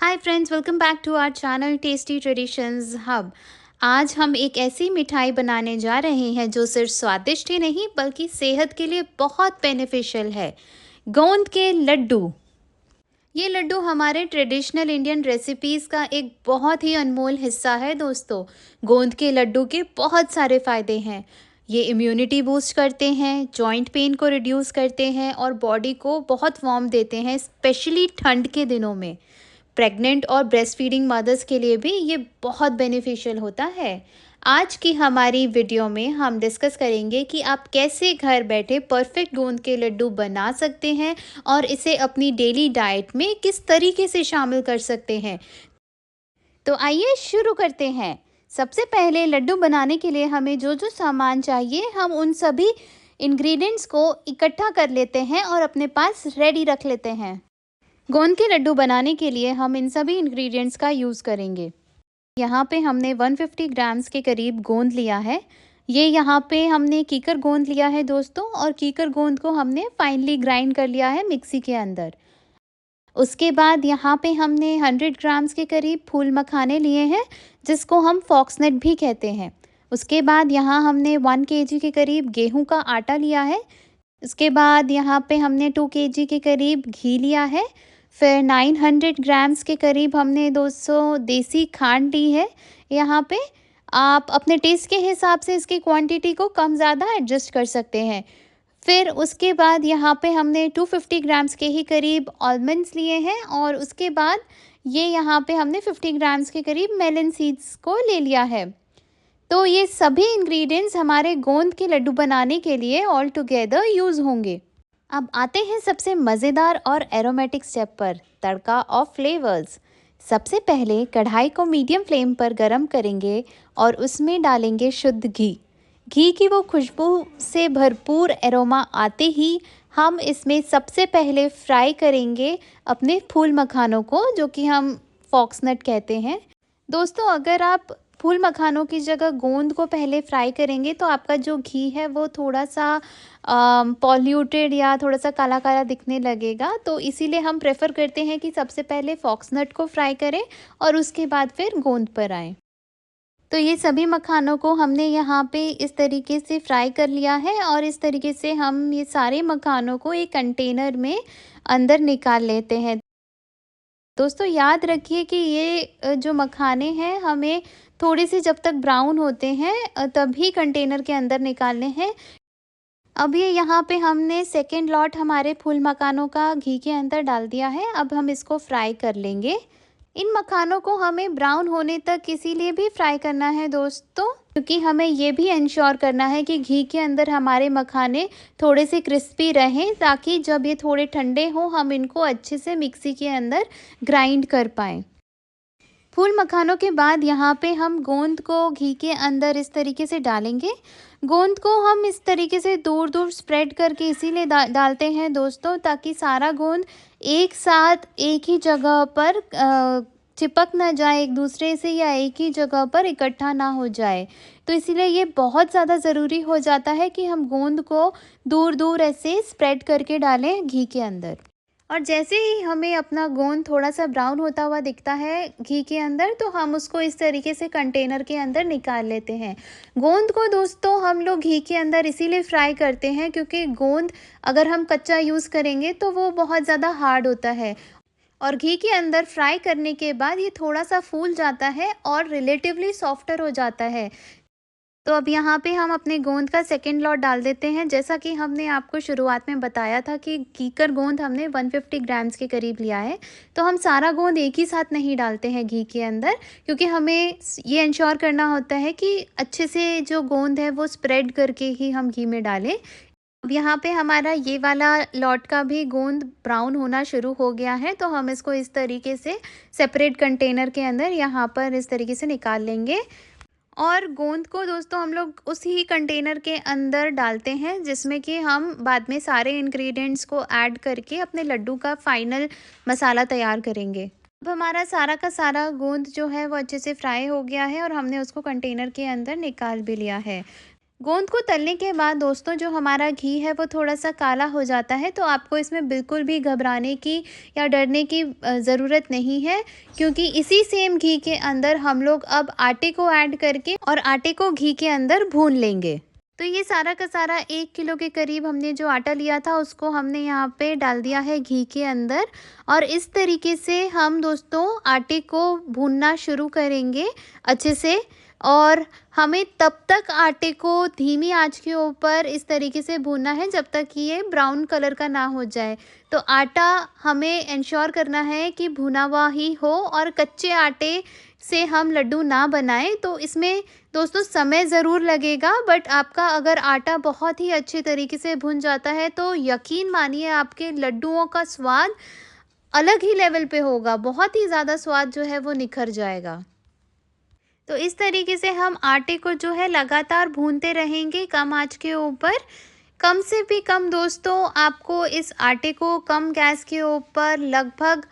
Hi friends, welcome back to our channel tasty traditions hub. आज हम एक ऐसी मिठाई बनाने जा रहे हैं जो सिर्फ स्वादिष्ट ही नहीं बल्कि सेहत के लिए बहुत बेनिफिशियल है। गोंद के लड्डू। ये लड्डू हमारे ट्रेडिशनल इंडियन रेसिपीज़ का एक बहुत ही अनमोल हिस्सा है दोस्तों। गोंद के लड्डू के बहुत सारे फ़ायदे हैं। ये इम्यूनिटी बूस्ट करते हैं, जॉइंट पेन को रिड्यूस करते हैं और बॉडी को बहुत वार्म देते हैं, स्पेशली ठंड के दिनों में। प्रेग्नेंट और ब्रेस्ट फीडिंग मदर्स के लिए भी ये बहुत बेनिफिशियल होता है। आज की हमारी वीडियो में हम डिस्कस करेंगे कि आप कैसे घर बैठे परफेक्ट गोंद के लड्डू बना सकते हैं और इसे अपनी डेली डाइट में किस तरीके से शामिल कर सकते हैं। तो आइए शुरू करते हैं। सबसे पहले लड्डू बनाने के लिए हमें जो जो सामान चाहिए हम उन सभी इंग्रेडिएंट्स को इकट्ठा कर लेते हैं और अपने पास रेडी रख लेते हैं। गोंद के लड्डू बनाने के लिए हम इन सभी इंग्रेडिएंट्स का यूज़ करेंगे। यहाँ पे हमने 150 ग्राम्स के करीब गोंद लिया है। ये यहाँ पे हमने कीकर गोंद लिया है दोस्तों, और कीकर गोंद को हमने फाइनली ग्राइंड कर लिया है मिक्सी के अंदर। उसके बाद यहाँ पे हमने 100 ग्राम्स के करीब फूल मखाने लिए हैं, जिसको हम फॉक्सनट भी कहते हैं। उसके बाद यहाँ हमने 1 केजी के करीब गेहूं का आटा लिया है। उसके बाद यहाँ पे हमने 2 केजी के करीब घी लिया है। फिर 900 ग्राम्स के करीब हमने 200 देसी खांड ली है। यहाँ पे आप अपने टेस्ट के हिसाब से इसकी क्वांटिटी को कम ज़्यादा एडजस्ट कर सकते हैं। फिर उसके बाद यहाँ पे हमने 250 ग्राम्स के ही करीब आलमंड्स लिए हैं, और उसके बाद ये यहाँ पे हमने 50 ग्राम्स के करीब मेलन सीड्स को ले लिया है। तो ये सभी इंग्रेडिएंट्स हमारे गोंद के लड्डू बनाने के लिए ऑल टुगेदर यूज़ होंगे। अब आते हैं सबसे मज़ेदार और एरोमेटिक स्टेप पर, तड़का ऑफ फ्लेवर्स। सबसे पहले कढ़ाई को मीडियम फ्लेम पर गरम करेंगे और उसमें डालेंगे शुद्ध घी। घी की वो खुशबू से भरपूर एरोमा आते ही हम इसमें सबसे पहले फ्राई करेंगे अपने फूल मखानों को, जो कि हम फॉक्सनट कहते हैं। दोस्तों, अगर आप फूल मखानों की जगह गोंद को पहले फ्राई करेंगे तो आपका जो घी है वो थोड़ा सा पॉल्यूटेड या थोड़ा सा काला काला दिखने लगेगा। तो इसीलिए हम प्रेफर करते हैं कि सबसे पहले फॉक्सनट को फ्राई करें और उसके बाद फिर गोंद पर आएँ। तो ये सभी मखानों को हमने यहाँ पे इस तरीके से फ्राई कर लिया है, और इस तरीके से हम ये सारे मखानों को एक कंटेनर में अंदर निकाल लेते हैं। दोस्तों, याद रखिए कि ये जो मखाने हैं हमें थोड़े से जब तक ब्राउन होते हैं तभी कंटेनर के अंदर निकालने हैं। अब ये यहाँ पे हमने सेकेंड लॉट हमारे फूल मखानों का घी के अंदर डाल दिया है। अब हम इसको फ्राई कर लेंगे। इन मखानों को हमें ब्राउन होने तक इसीलिए भी फ्राई करना है दोस्तों, क्योंकि हमें ये भी इंश्योर करना है कि घी के अंदर हमारे मखाने थोड़े से क्रिस्पी रहें, ताकि जब ये थोड़े ठंडे हों हम इनको अच्छे से मिक्सी के अंदर ग्राइंड कर पाएँ। फूल मखानों के बाद यहाँ पे हम गोंद को घी के अंदर इस तरीके से डालेंगे। गोंद को हम इस तरीके से दूर दूर स्प्रेड करके इसीलिए डालते हैं दोस्तों, ताकि सारा गोंद एक साथ एक ही जगह पर चिपक ना जाए एक दूसरे से, या एक ही जगह पर इकट्ठा ना हो जाए। तो इसीलिए ये बहुत ज़्यादा ज़रूरी हो जाता है कि हम गोंद को दूर दूर ऐसे स्प्रेड करके डालें घी के अंदर। और जैसे ही हमें अपना गोंद थोड़ा सा ब्राउन होता हुआ दिखता है घी के अंदर, तो हम उसको इस तरीके से कंटेनर के अंदर निकाल लेते हैं। गोंद को दोस्तों हम लोग घी के अंदर इसीलिए फ्राई करते हैं क्योंकि गोंद अगर हम कच्चा यूज़ करेंगे तो वो बहुत ज़्यादा हार्ड होता है, और घी के अंदर फ्राई करने के बाद ये थोड़ा सा फूल जाता है और रिलेटिवली सॉफ्टर हो जाता है। तो अब यहाँ पे हम अपने गोंद का सेकेंड लॉट डाल देते हैं। जैसा कि हमने आपको शुरुआत में बताया था कि कीकर गोंद हमने 150 ग्राम्स के करीब लिया है, तो हम सारा गोंद एक ही साथ नहीं डालते हैं घी के अंदर, क्योंकि हमें ये इंश्योर करना होता है कि अच्छे से जो गोंद है वो स्प्रेड करके ही हम घी में डालें। अब यहाँ पे हमारा ये वाला लॉट का भी गोंद ब्राउन होना शुरू हो गया है, तो हम इसको इस तरीके से सेपरेट कंटेनर के अंदर यहाँ पर इस तरीके से निकाल लेंगे। और गोंद को दोस्तों हम लोग उसी कंटेनर के अंदर डालते हैं जिसमें कि हम बाद में सारे इंग्रेडिएंट्स को ऐड करके अपने लड्डू का फाइनल मसाला तैयार करेंगे। अब हमारा सारा का सारा गोंद जो है वो अच्छे से फ्राई हो गया है और हमने उसको कंटेनर के अंदर निकाल भी लिया है। गोंद को तलने के बाद दोस्तों जो हमारा घी है वो थोड़ा-सा काला हो जाता है, तो आपको इसमें बिल्कुल भी घबराने की या डरने की ज़रूरत नहीं है, क्योंकि इसी सेम घी के अंदर हम लोग अब आटे को ऐड करके और आटे को घी के अंदर भून लेंगे। तो ये सारा का सारा 1 किलो के करीब हमने जो आटा लिया था उसको हमने यहाँ पे डाल दिया है घी के अंदर, और इस तरीके से हम दोस्तों आटे को भूनना शुरू करेंगे अच्छे से। और हमें तब तक आटे को धीमी आंच के ऊपर इस तरीके से भूनना है जब तक कि ये ब्राउन कलर का ना हो जाए। तो आटा हमें इंश्योर करना है कि भुना हुआ ही हो और कच्चे आटे से हम लड्डू ना बनाएं। तो इसमें दोस्तों समय ज़रूर लगेगा, बट आपका अगर आटा बहुत ही अच्छे तरीके से भुन जाता है तो यकीन मानिए आपके लड्डुओं का स्वाद अलग ही लेवल पे होगा, बहुत ही ज़्यादा स्वाद जो है वो निखर जाएगा। तो इस तरीके से हम आटे को जो है लगातार भूनते रहेंगे कम आंच के ऊपर। कम से भी कम दोस्तों आपको इस आटे को कम गैस के ऊपर लगभग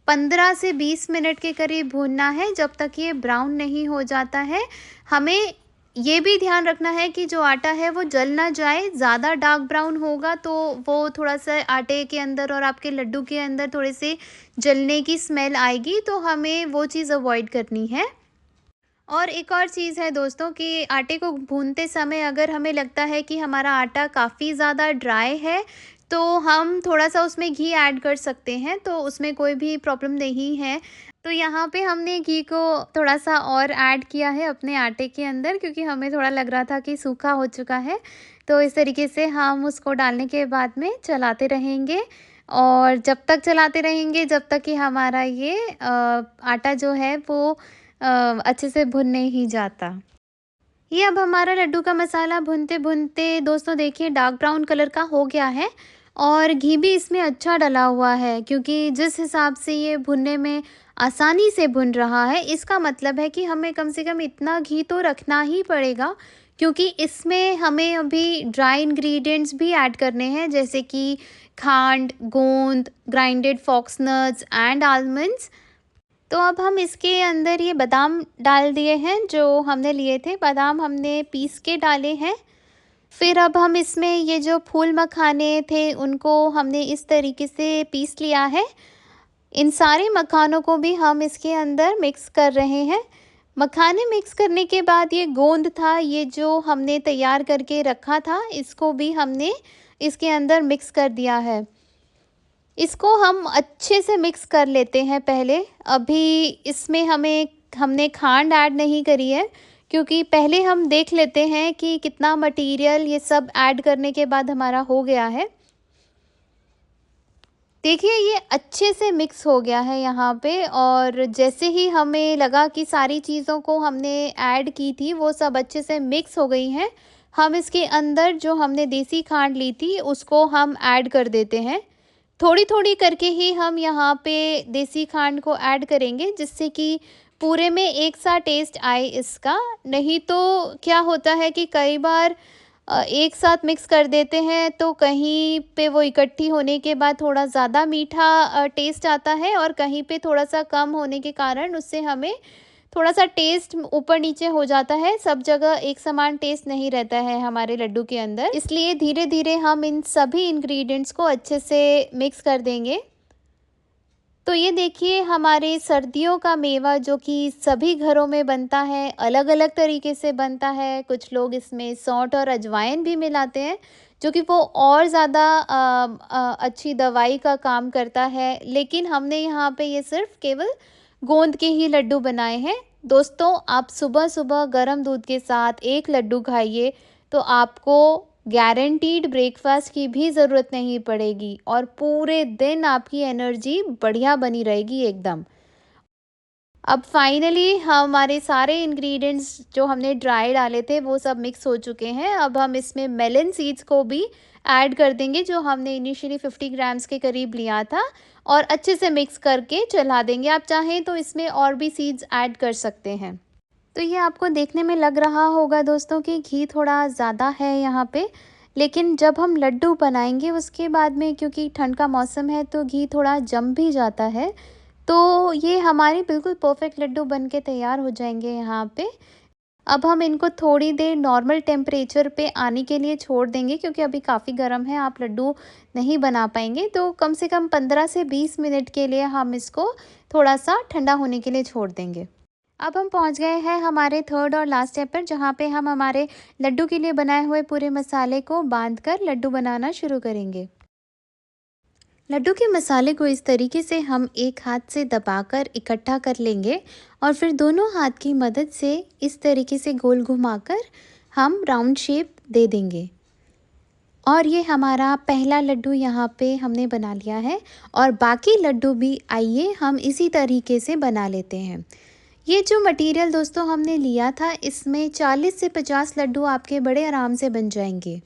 15 से 20 मिनट के करीब भूनना है, जब तक ये ब्राउन नहीं हो जाता है। हमें ये भी ध्यान रखना है कि जो आटा है वो जल ना जाए। ज़्यादा डार्क ब्राउन होगा तो वो थोड़ा-सा आटे के अंदर और आपके लड्डू के अंदर थोड़े से जलने की स्मेल आएगी, तो हमें वो चीज़ अवॉइड करनी है। और एक और चीज़ है दोस्तों कि आटे को भूनते समय अगर हमें लगता है कि हमारा आटा काफ़ी ज़्यादा ड्राई है, तो हम थोड़ा-सा उसमें घी ऐड कर सकते हैं, तो उसमें कोई भी प्रॉब्लम नहीं है। तो यहाँ पे हमने घी को थोड़ा-सा और ऐड किया है अपने आटे के अंदर, क्योंकि हमें थोड़ा लग रहा था कि सूखा हो चुका है। तो इस तरीके से हम उसको डालने के बाद में चलाते रहेंगे, और जब तक चलाते रहेंगे जब तक कि हमारा ये आटा जो है वो अच्छे से भुन नहीं जाता। ये अब हमारा लड्डू का मसाला भुनते-भुनते दोस्तों देखिए डार्क ब्राउन कलर का हो गया है, और घी भी इसमें अच्छा डला हुआ है, क्योंकि जिस हिसाब से ये भुनने में आसानी से भुन रहा है, इसका मतलब है कि हमें कम से कम इतना घी तो रखना ही पड़ेगा, क्योंकि इसमें हमें अभी ड्राई इंग्रीडिएंट्स भी ऐड करने हैं, जैसे कि खांड, गोंद, grinded fox nuts and almonds. तो अब हम इसके अंदर ये बादाम डाल दिए हैं, जो हमने लिए थे बादाम हमने पीस के डाले हैं। फिर अब हम इसमें ये जो फूल मखाने थे उनको हमने इस तरीके से पीस लिया है। इन सारे मखानों को भी हम इसके अंदर मिक्स कर रहे हैं। मखाने मिक्स करने के बाद ये गोंद था, ये जो हमने तैयार करके रखा था, इसको भी हमने इसके अंदर मिक्स कर दिया है। इसको हम अच्छे से मिक्स कर लेते हैं पहले। अभी इसमें हमने खांड ऐड नहीं करी है, क्योंकि पहले हम देख लेते हैं कि कितना मटेरियल ये सब ऐड करने के बाद हमारा हो गया है। देखिए ये अच्छे से मिक्स हो गया है यहाँ पे, और जैसे ही हमें लगा कि सारी चीज़ों को हमने ऐड की थी वो सब अच्छे से मिक्स हो गई हैं, हम इसके अंदर जो हमने देसी खांड ली थी उसको हम ऐड कर देते हैं। थोड़ी-थोड़ी करके ही हम यहाँ पे देसी खांड को ऐड करेंगे, जिससे कि पूरे में एक सा टेस्ट आए इसका। नहीं तो क्या होता है कि कई बार एक साथ मिक्स कर देते हैं तो कहीं पे वो इकट्ठी होने के बाद थोड़ा ज़्यादा मीठा टेस्ट आता है, और कहीं पे थोड़ा-सा कम होने के कारण उससे हमें थोड़ा-सा टेस्ट ऊपर-नीचे हो जाता है, सब जगह एक समान टेस्ट नहीं रहता है हमारे लड्डू के अंदर। इसलिए धीरे-धीरे हम इन सभी इंग्रीडिएंट्स को अच्छे से मिक्स कर देंगे। तो ये देखिए हमारे सर्दियों का मेवा जो कि सभी घरों में बनता है, अलग-अलग तरीके से बनता है। कुछ लोग इसमें सौंठ और अजवाइन भी मिलाते हैं, जो कि वो और ज़्यादा अच्छी दवाई का काम करता है। लेकिन हमने यहाँ पे ये सिर्फ़ केवल गोंद के ही लड्डू बनाए हैं। दोस्तों आप सुबह-सुबह गरम दूध के साथ एक लड्डू खाइए, तो आपको गारंटीड ब्रेकफास्ट की भी ज़रूरत नहीं पड़ेगी, और पूरे दिन आपकी एनर्जी बढ़िया बनी रहेगी एकदम। अब फाइनली हमारे सारे इंग्रेडिएंट्स जो हमने ड्राई डाले थे वो सब मिक्स हो चुके हैं। अब हम इसमें मेलन सीड्स को भी ऐड कर देंगे, जो हमने इनिशियली 50 ग्राम्स के करीब लिया था, और अच्छे से मिक्स करके चला देंगे। आप चाहें तो इसमें और भी सीड्स ऐड कर सकते हैं। तो ये आपको देखने में लग रहा होगा दोस्तों कि घी थोड़ा ज़्यादा है यहाँ पे, लेकिन जब हम लड्डू बनाएंगे उसके बाद में, क्योंकि ठंड का मौसम है तो घी थोड़ा जम भी जाता है, तो ये हमारे बिल्कुल परफेक्ट लड्डू बन के तैयार हो जाएंगे यहाँ पे। अब हम इनको थोड़ी देर नॉर्मल टेम्परेचर पे आने के लिए छोड़ देंगे, क्योंकि अभी काफ़ी गर्म है, आप लड्डू नहीं बना पाएंगे। तो कम से कम 15 से 20 मिनट के लिए हम इसको थोड़ा सा ठंडा होने के लिए छोड़ देंगे। अब हम पहुंच गए हैं हमारे थर्ड और लास्ट स्टेप पर, जहां पे हम हमारे लड्डू के लिए बनाए हुए पूरे मसाले को बांधकर लड्डू बनाना शुरू करेंगे। लड्डू के मसाले को इस तरीके से हम एक हाथ से दबाकर इकट्ठा कर लेंगे और फिर दोनों हाथ की मदद से इस तरीके से गोल घुमाकर हम राउंड शेप दे देंगे। और ये हमारा पहला लड्डू यहाँ पे हमने बना लिया है, और बाकी लड्डू भी आइए हम इसी तरीके से बना लेते हैं। ये जो मटेरियल दोस्तों हमने लिया था, इसमें 40 से 50 लड्डू आपके बड़े आराम से बन जाएंगे।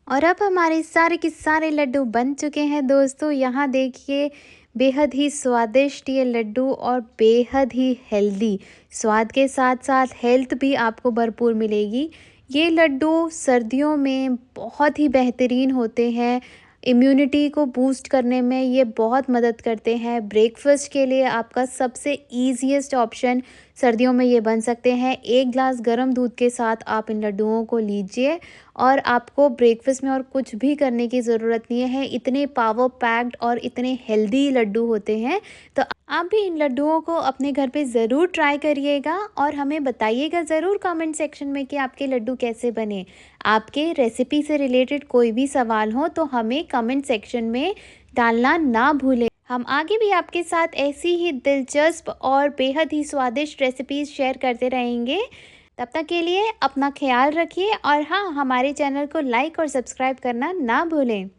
और अब हमारे सारे के सारे लड्डू बन चुके हैं दोस्तों। यहाँ देखिए, बेहद ही स्वादिष्ट ये लड्डू और बेहद ही हेल्दी। स्वाद के साथ साथ हेल्थ भी आपको भरपूर मिलेगी। ये लड्डू सर्दियों में बहुत ही बेहतरीन होते हैं। इम्यूनिटी को बूस्ट करने में ये बहुत मदद करते हैं। ब्रेकफास्ट के लिए आपका सबसे ईजीएस्ट ऑप्शन सर्दियों में ये बन सकते हैं। 1 ग्लास गर्म दूध के साथ आप इन लड्डुओं को लीजिए और आपको ब्रेकफास्ट में और कुछ भी करने की ज़रूरत नहीं है। इतने पावर पैक्ड और इतने हेल्दी लड्डू होते हैं। तो आप भी इन लड्डुओं को अपने घर पे ज़रूर ट्राई करिएगा और हमें बताइएगा ज़रूर कमेंट सेक्शन में कि आपके लड्डू कैसे बने। आपके रेसिपी से रिलेटेड कोई भी सवाल हो तो हमें कमेंट सेक्शन में डालना ना भूलें। हम आगे भी आपके साथ ऐसी ही दिलचस्प और बेहद ही स्वादिष्ट रेसिपीज़ शेयर करते रहेंगे। तब तक के लिए अपना ख्याल रखिए और हाँ, हमारे चैनल को लाइक और सब्सक्राइब करना ना भूलें।